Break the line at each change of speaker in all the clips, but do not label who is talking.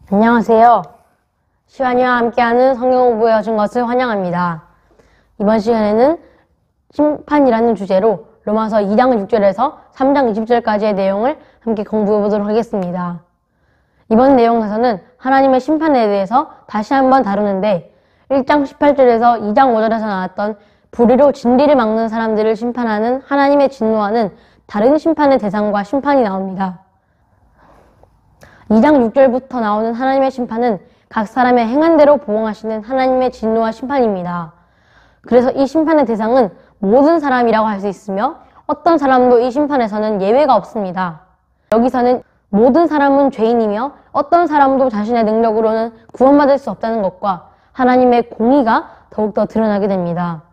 안녕하세요. 시완이와 함께하는 성경 공부에 오신 것을 환영합니다. 이번 시간에는 심판이라는 주제로 로마서 2장 6절에서 3장 20절까지의 내용을 함께 공부해 보도록 하겠습니다. 이번 내용에서는 하나님의 심판에 대해서 다시 한번 다루는데 1장 18절에서 2장 5절에서 나왔던 불의로 진리를 막는 사람들을 심판하는 하나님의 진노와는 다른 심판의 대상과 심판이 나옵니다. 2장 6절부터 나오는 하나님의 심판은 각 사람의 행한 대로 보응하시는 하나님의 진노와 심판입니다. 그래서 이 심판의 대상은 모든 사람이라고 할 수 있으며 어떤 사람도 이 심판에서는 예외가 없습니다. 여기서는 모든 사람은 죄인이며 어떤 사람도 자신의 능력으로는 구원받을 수 없다는 것과 하나님의 공의가 더욱더 드러나게 됩니다.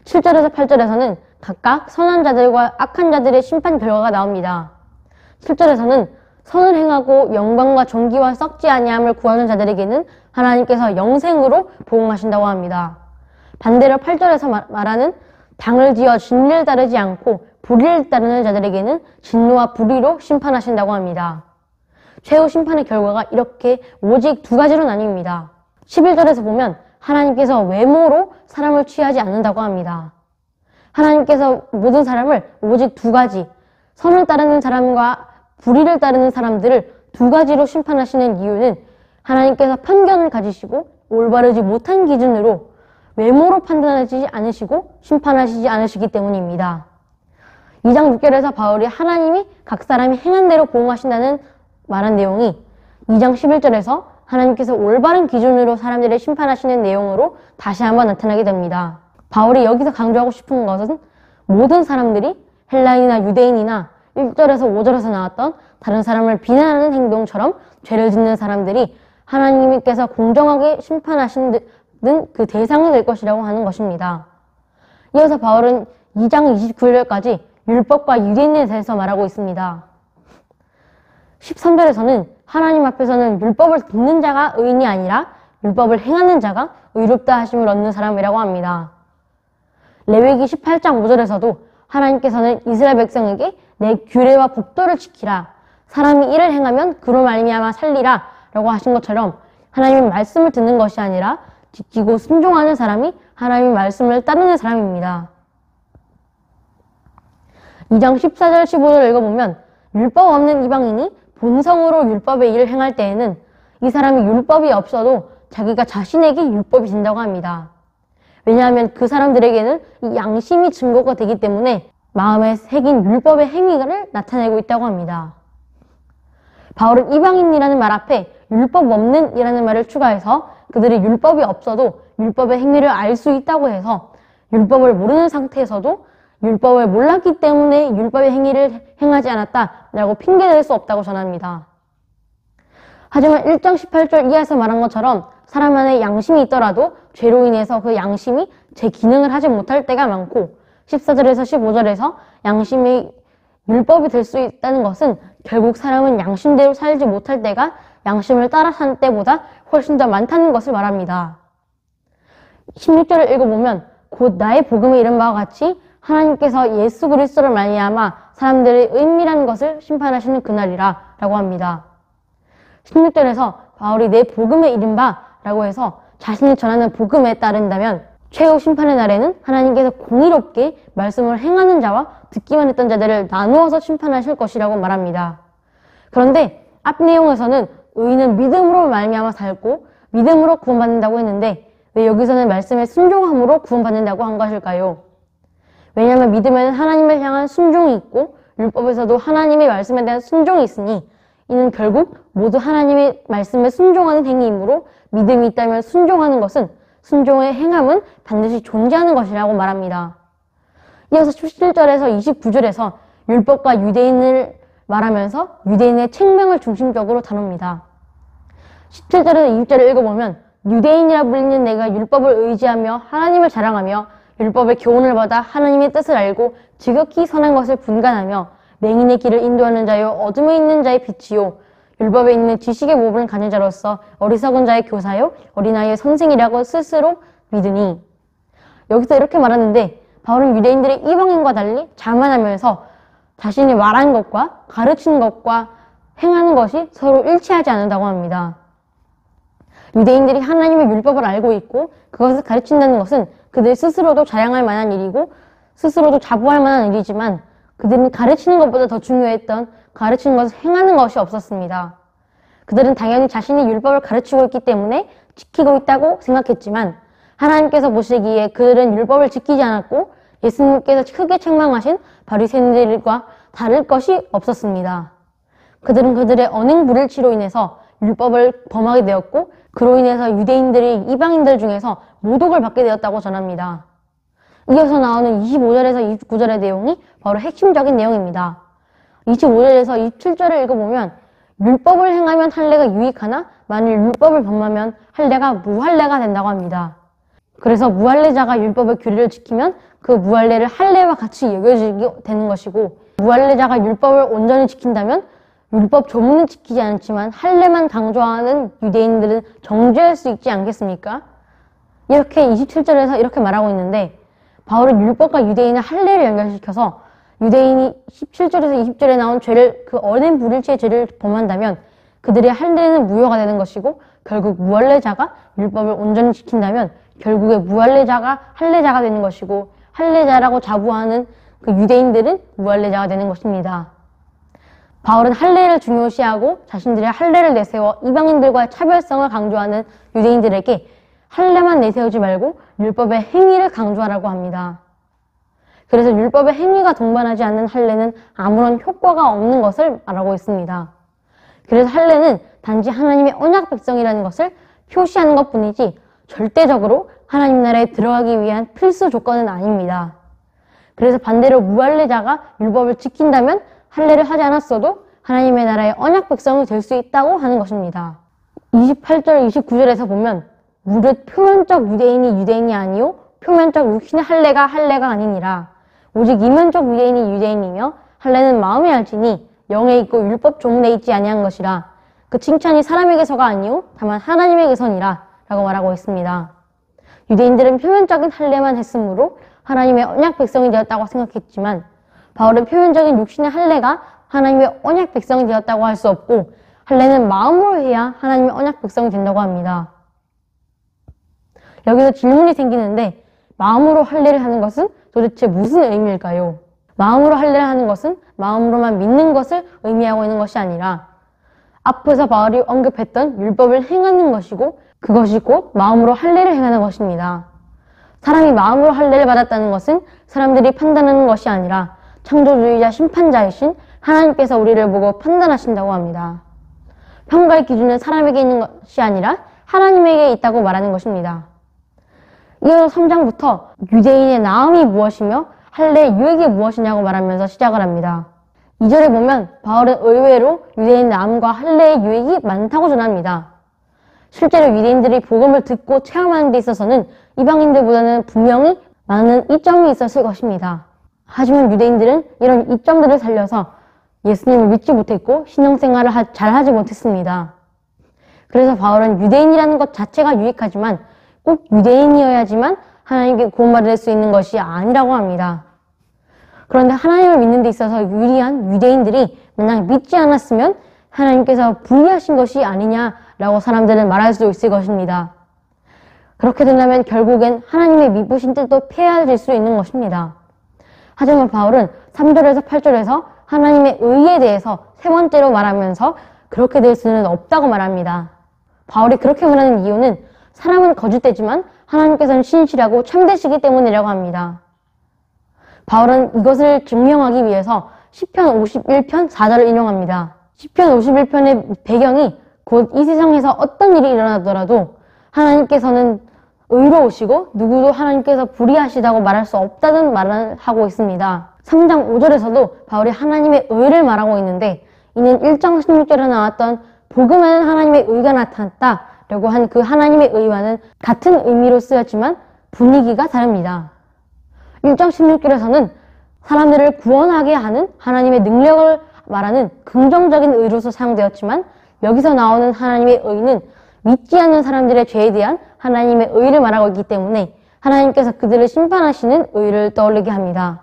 7절에서 8절에서는 각각 선한 자들과 악한 자들의 심판 결과가 나옵니다. 7절에서는 선을 행하고 영광과 존귀와 썩지 아니함을 구하는 자들에게는 하나님께서 영생으로 보응하신다고 합니다. 반대로 8절에서 말하는 당을 지어 진리를 따르지 않고 불의를 따르는 자들에게는 진노와 불의로 심판하신다고 합니다. 최후 심판의 결과가 이렇게 오직 두 가지로 나뉩니다. 11절에서 보면 하나님께서 외모로 사람을 취하지 않는다고 합니다. 하나님께서 모든 사람을 오직 두 가지, 선을 따르는 사람과 불의를 따르는 사람들을 두 가지로 심판하시는 이유는 하나님께서 편견을 가지시고 올바르지 못한 기준으로 외모로 판단하지 않으시고 심판하시지 않으시기 때문입니다. 2장 6절에서 바울이 하나님이 각 사람이 행한 대로 보응하신다는 말한 내용이 2장 11절에서 하나님께서 올바른 기준으로 사람들을 심판하시는 내용으로 다시 한번 나타나게 됩니다. 바울이 여기서 강조하고 싶은 것은 모든 사람들이 헬라인이나 유대인이나 1절에서 5절에서 나왔던 다른 사람을 비난하는 행동처럼 죄를 짓는 사람들이 하나님께서 공정하게 심판하시는 그 대상이 될 것이라고 하는 것입니다. 이어서 바울은 2장 29절까지 율법과 유대인에 대해서 말하고 있습니다. 13절에서는 하나님 앞에서는 율법을 듣는 자가 의인이 아니라 율법을 행하는 자가 의롭다 하심을 얻는 사람이라고 합니다. 레위기 18장 5절에서도 하나님께서는 이스라엘 백성에게 내 규례와 법도를 지키라. 사람이 이를 행하면 그로 말미암아 살리라 라고 하신 것처럼 하나님의 말씀을 듣는 것이 아니라 지키고 순종하는 사람이 하나님의 말씀을 따르는 사람입니다. 2장 14절 15절 읽어보면 율법 없는 이방인이 본성으로 율법의 일을 행할 때에는 이 사람이 율법이 없어도 자기가 자신에게 율법이 된다고 합니다. 왜냐하면 그 사람들에게는 이 양심이 증거가 되기 때문에 마음에 새긴 율법의 행위를 나타내고 있다고 합니다. 바울은 이방인이라는 말 앞에 율법 없는 이라는 말을 추가해서 그들이 율법이 없어도 율법의 행위를 알 수 있다고 해서 율법을 모르는 상태에서도 율법을 몰랐기 때문에 율법의 행위를 행하지 않았다라고 핑계댈 수 없다고 전합니다. 하지만 1장 18절 이하에서 말한 것처럼 사람 안에 양심이 있더라도 죄로 인해서 그 양심이 제 기능을 하지 못할 때가 많고 14절에서 15절에서 양심이 율법이 될 수 있다는 것은 결국 사람은 양심대로 살지 못할 때가 양심을 따라 사는 때보다 훨씬 더 많다는 것을 말합니다. 16절을 읽어보면 곧 나의 복음에 이른 바와 같이 하나님께서 예수 그리스도를 말미암아 사람들의 은밀한 것을 심판하시는 그날이라 라고 합니다. 16절에서 바울이 내 복음에 이른 바 라고 해서 자신이 전하는 복음에 따른다면 최후 심판의 날에는 하나님께서 공의롭게 말씀을 행하는 자와 듣기만 했던 자들을 나누어서 심판하실 것이라고 말합니다. 그런데 앞 내용에서는 의인은 믿음으로 말미암아 살고 믿음으로 구원받는다고 했는데 왜 여기서는 말씀에 순종함으로 구원받는다고 한 것일까요? 왜냐하면 믿음에는 하나님을 향한 순종이 있고 율법에서도 하나님의 말씀에 대한 순종이 있으니 이는 결국 모두 하나님의 말씀에 순종하는 행위이므로 믿음이 있다면 순종하는 것은 순종의 행함은 반드시 존재하는 것이라고 말합니다. 이어서 17절에서 29절에서 율법과 유대인을 말하면서 유대인의 책명을 중심적으로 다룹니다. 17절에서 20절을 읽어보면 유대인이라 불리는 내가 율법을 의지하며 하나님을 자랑하며 율법의 교훈을 받아 하나님의 뜻을 알고 지극히 선한 것을 분간하며 맹인의 길을 인도하는 자요 어둠에 있는 자의 빛이요 율법에 있는 지식의 모범을 가진 자로서 어리석은 자의 교사요 어린아이의 선생이라고 스스로 믿으니. 여기서 이렇게 말하는데 바울은 유대인들의 이방인과 달리 자만하면서 자신이 말한 것과 가르친 것과 행하는 것이 서로 일치하지 않는다고 합니다. 유대인들이 하나님의 율법을 알고 있고 그것을 가르친다는 것은 그들 스스로도 자랑할 만한 일이고 스스로도 자부할 만한 일이지만 그들은 가르치는 것보다 더 중요했던 가르치는 것을 행하는 것이 없었습니다. 그들은 당연히 자신이 율법을 가르치고 있기 때문에 지키고 있다고 생각했지만 하나님께서 보시기에 그들은 율법을 지키지 않았고 예수님께서 크게 책망하신 바리새인들과 다를 것이 없었습니다. 그들은 그들의 언행 불일치로 인해서 율법을 범하게 되었고 그로 인해서 유대인들이 이방인들 중에서 모독을 받게 되었다고 전합니다. 이어서 나오는 25절에서 29절의 내용이 바로 핵심적인 내용입니다. 25절에서 27절을 읽어보면 율법을 행하면 할례가 유익하나 만일 율법을 범하면 할례가 무할례가 된다고 합니다. 그래서 무할례자가 율법의 규례를 지키면 그 무할례를 할례와 같이 여겨지게 되는 것이고 무할례자가 율법을 온전히 지킨다면 율법 조문은 지키지 않지만 할례만 강조하는 유대인들은 정죄할 수 있지 않겠습니까? 이렇게 27절에서 이렇게 말하고 있는데 바울은 율법과 유대인의 할례를 연결시켜서 유대인이 17절에서 20절에 나온 죄를 그 언행 불일치의 죄를 범한다면 그들의 할례는 무효가 되는 것이고 결국 무할례자가 율법을 온전히 지킨다면 결국에 무할례자가 할례자가 되는 것이고 할례자라고 자부하는 그 유대인들은 무할례자가 되는 것입니다. 바울은 할례를 중요시하고 자신들의 할례를 내세워 이방인들과의 차별성을 강조하는 유대인들에게 할례만 내세우지 말고 율법의 행위를 강조하라고 합니다. 그래서 율법의 행위가 동반하지 않는 할례는 아무런 효과가 없는 것을 말하고 있습니다. 그래서 할례는 단지 하나님의 언약 백성이라는 것을 표시하는 것뿐이지 절대적으로 하나님 나라에 들어가기 위한 필수 조건은 아닙니다. 그래서 반대로 무할례자가 율법을 지킨다면 할례를 하지 않았어도 하나님의 나라의 언약 백성이 될 수 있다고 하는 것입니다. 28절, 29절에서 보면 무릇 표면적 유대인이 유대인이 아니요 표면적 육신의 할례가 아니니라. 오직 이면적 유대인이 유대인이며 할례는 마음에 알지니 영에 있고 율법 조문에 있지 아니한 것이라. 그 칭찬이 사람에게서가 아니요 다만 하나님에게서니라 라고 말하고 있습니다. 유대인들은 표면적인 할례만 했으므로 하나님의 언약 백성이 되었다고 생각했지만 바울은 표면적인 육신의 할례가 하나님의 언약 백성이 되었다고 할 수 없고 할례는 마음으로 해야 하나님의 언약 백성이 된다고 합니다. 여기서 질문이 생기는데 마음으로 할례를 하는 것은 도대체 무슨 의미일까요? 마음으로 할례를 하는 것은 마음으로만 믿는 것을 의미하고 있는 것이 아니라 앞에서 바울이 언급했던 율법을 행하는 것이고 그것이 곧 마음으로 할례를 행하는 것입니다. 사람이 마음으로 할례를 받았다는 것은 사람들이 판단하는 것이 아니라 창조주의자 심판자이신 하나님께서 우리를 보고 판단하신다고 합니다. 평가의 기준은 사람에게 있는 것이 아니라 하나님에게 있다고 말하는 것입니다. 이어서 3장부터 유대인의 나음이 무엇이며 할례의 유익이 무엇이냐고 말하면서 시작을 합니다. 2절에 보면 바울은 의외로 유대인 나음과 할례의 유익이 많다고 전합니다. 실제로 유대인들이 복음을 듣고 체험하는 데 있어서는 이방인들보다는 분명히 많은 이점이 있었을 것입니다. 하지만 유대인들은 이런 이점들을 살려서 예수님을 믿지 못했고 신앙생활을 잘 하지 못했습니다. 그래서 바울은 유대인이라는 것 자체가 유익하지만 꼭 유대인이어야지만 하나님께 구원받을 수 있는 것이 아니라고 합니다. 그런데 하나님을 믿는 데 있어서 유리한 유대인들이 만약 믿지 않았으면 하나님께서 불의하신 것이 아니냐라고 사람들은 말할 수도 있을 것입니다. 그렇게 된다면 결국엔 하나님의 미쁘신 뜻도 폐해질 수 있는 것입니다. 하지만 바울은 3절에서 8절에서 하나님의 의에 대해서 세 번째로 말하면서 그렇게 될 수는 없다고 말합니다. 바울이 그렇게 말하는 이유는 사람은 거짓되지만 하나님께서는 신실하고 참되시기 때문이라고 합니다. 바울은 이것을 증명하기 위해서 시편 51편 4절을 인용합니다. 시편 51편의 배경이 곧 이 세상에서 어떤 일이 일어나더라도 하나님께서는 의로우시고 누구도 하나님께서 불의하시다고 말할 수 없다는 말을 하고 있습니다. 3장 5절에서도 바울이 하나님의 의를 말하고 있는데 이는 1장 16절에 나왔던 복음에는 하나님의 의가 나타났다 라고 한 그 하나님의 의와는 같은 의미로 쓰였지만 분위기가 다릅니다. 1장 16절에서는 사람들을 구원하게 하는 하나님의 능력을 말하는 긍정적인 의로서 사용되었지만 여기서 나오는 하나님의 의는 믿지 않는 사람들의 죄에 대한 하나님의 의를 말하고 있기 때문에 하나님께서 그들을 심판하시는 의를 떠올리게 합니다.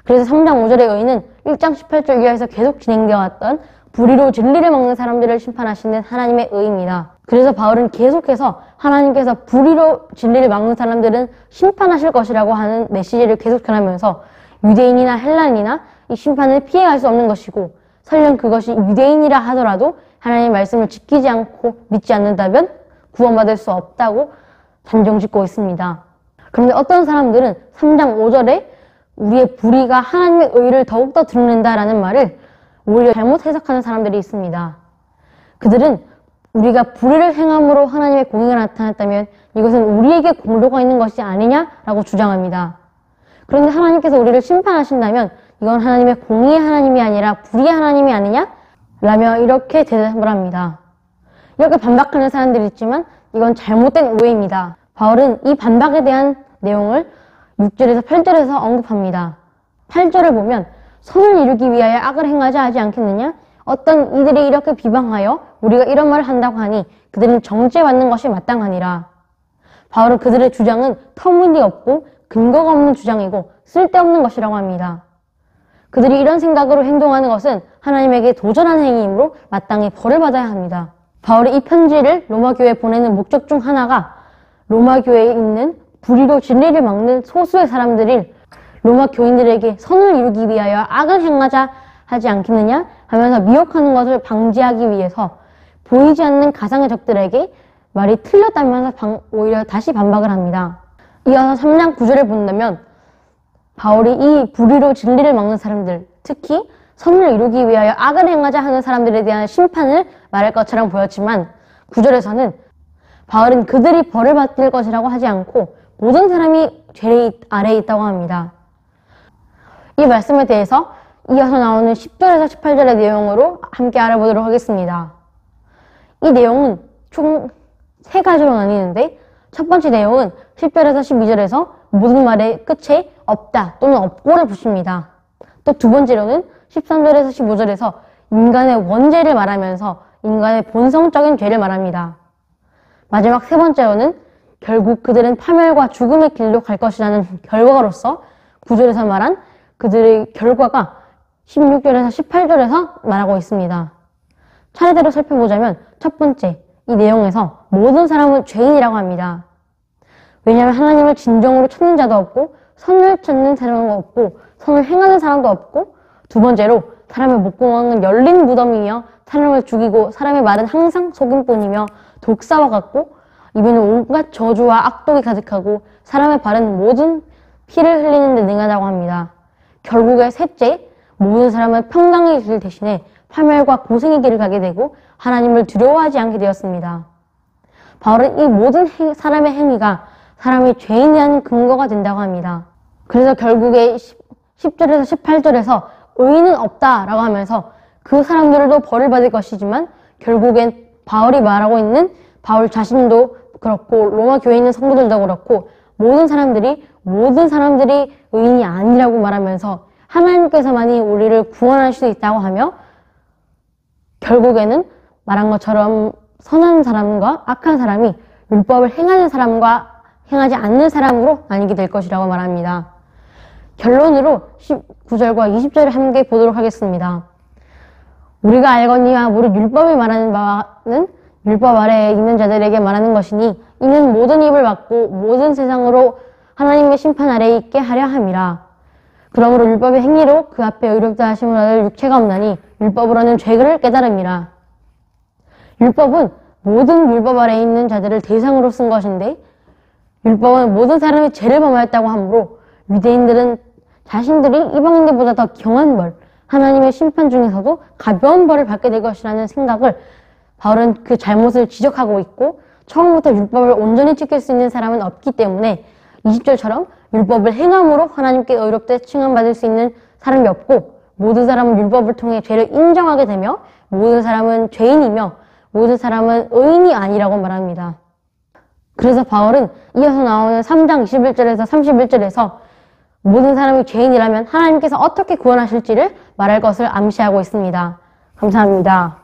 그래서 3장 5절의 의는 1장 18절 이하에서 계속 진행되어 왔던 불의로 진리를 먹는 사람들을 심판하시는 하나님의 의입니다. 그래서 바울은 계속해서 하나님께서 불의로 진리를 막는 사람들은 심판하실 것이라고 하는 메시지를 계속 전하면서 유대인이나 헬라인이나 이 심판을 피해갈 수 없는 것이고, 설령 그것이 유대인이라 하더라도 하나님의 말씀을 지키지 않고 믿지 않는다면 구원받을 수 없다고 단정짓고 있습니다. 그런데 어떤 사람들은 3장 5절에 우리의 불의가 하나님의 의를 더욱더 드러낸다라는 말을 오히려 잘못 해석하는 사람들이 있습니다. 그들은 우리가 불의를 행함으로 하나님의 공의가 나타났다면 이것은 우리에게 공로가 있는 것이 아니냐라고 주장합니다. 그런데 하나님께서 우리를 심판하신다면 이건 하나님의 공의의 하나님이 아니라 불의의 하나님이 아니냐? 라며 이렇게 대답을 합니다. 이렇게 반박하는 사람들이 있지만 이건 잘못된 오해입니다. 바울은 이 반박에 대한 내용을 6절에서 8절에서 언급합니다. 8절을 보면 선을 이루기 위하여 악을 행하자 하지 않겠느냐? 어떤 이들이 이렇게 비방하여 우리가 이런 말을 한다고 하니 그들은 정죄받는 것이 마땅하니라. 바울은 그들의 주장은 터무니없고 근거가 없는 주장이고 쓸데없는 것이라고 합니다. 그들이 이런 생각으로 행동하는 것은 하나님에게 도전하는 행위이므로 마땅히 벌을 받아야 합니다. 바울이 이 편지를 로마 교회에 보내는 목적 중 하나가 로마 교회에 있는 불의로 진리를 막는 소수의 사람들이 로마 교인들에게 선을 이루기 위하여 악을 행하자 하지 않겠느냐 하면서 미혹하는 것을 방지하기 위해서 보이지 않는 가상의 적들에게 말이 틀렸다면서 오히려 다시 반박을 합니다. 이어서 3장 9절을 본다면 바울이 이 불의로 진리를 막는 사람들, 특히 선을 이루기 위하여 악을 행하자 하는 사람들에 대한 심판을 말할 것처럼 보였지만 9절에서는 바울은 그들이 벌을 받을 것이라고 하지 않고 모든 사람이 죄 아래에 있다고 합니다. 이 말씀에 대해서 이어서 나오는 10절에서 18절의 내용으로 함께 알아보도록 하겠습니다. 이 내용은 총 3가지로 나뉘는데 첫 번째 내용은 10절에서 12절에서 모든 말의 끝에 없다 또는 없고를 붙입니다. 또 두 번째로는 13절에서 15절에서 인간의 원죄를 말하면서 인간의 본성적인 죄를 말합니다. 마지막 세 번째로는 결국 그들은 파멸과 죽음의 길로 갈 것이라는 결과로서 9절에서 말한 그들의 결과가 16절에서 18절에서 말하고 있습니다. 차례대로 살펴보자면 첫 번째, 이 내용에서 모든 사람은 죄인이라고 합니다. 왜냐하면 하나님을 진정으로 찾는 자도 없고 선을 찾는 사람도 없고 선을 행하는 사람도 없고, 두 번째로 사람의 목구멍은 열린 무덤이며 사람을 죽이고 사람의 말은 항상 속임뿐이며 독사와 같고 입에는 온갖 저주와 악독이 가득하고 사람의 발은 모든 피를 흘리는 데 능하다고 합니다. 결국에 셋째, 모든 사람은 평강의 길 대신에 파멸과 고생의 길을 가게 되고 하나님을 두려워하지 않게 되었습니다. 바울은 이 모든 사람의 행위가 사람이 죄인이라는 근거가 된다고 합니다. 그래서 결국에 10절에서 18절에서 의인은 없다라고 하면서 그 사람들도 벌을 받을 것이지만 결국엔 바울이 말하고 있는 바울 자신도 그렇고 로마 교회에 있는 성도들도 그렇고 모든 사람들이 의인이 아니라고 말하면서 하나님께서만이 우리를 구원할 수 있다고 하며 결국에는 말한 것처럼 선한 사람과 악한 사람이 율법을 행하는 사람과 행하지 않는 사람으로 나뉘게 될 것이라고 말합니다. 결론으로 19절과 20절을 함께 보도록 하겠습니다. 우리가 알거니와 무릇 율법이 말하는 바는 율법 아래에 있는 자들에게 말하는 것이니 이는 모든 입을 막고 모든 세상으로 하나님의 심판 아래에 있게 하려 함이라. 그러므로 율법의 행위로 그 앞에 의롭다 하심을 얻을 육체가 없나니 율법으로는 죄를 깨달음이라. 율법은 모든 율법 아래에 있는 자들을 대상으로 쓴 것인데 율법은 모든 사람이 죄를 범하였다고 하므로 유대인들은 자신들이 이방인들보다 더 경한 벌, 하나님의 심판 중에서도 가벼운 벌을 받게 될 것이라는 생각을 바울은 그 잘못을 지적하고 있고 처음부터 율법을 온전히 지킬 수 있는 사람은 없기 때문에 20절처럼 율법을 행함으로 하나님께 의롭다 칭함받을 수 있는 사람이 없고 모든 사람은 율법을 통해 죄를 인정하게 되며 모든 사람은 죄인이며 모든 사람은 의인이 아니라고 말합니다. 그래서 바울은 이어서 나오는 3장 21절에서 31절에서 모든 사람이 죄인이라면 하나님께서 어떻게 구원하실지를 말할 것을 암시하고 있습니다. 감사합니다.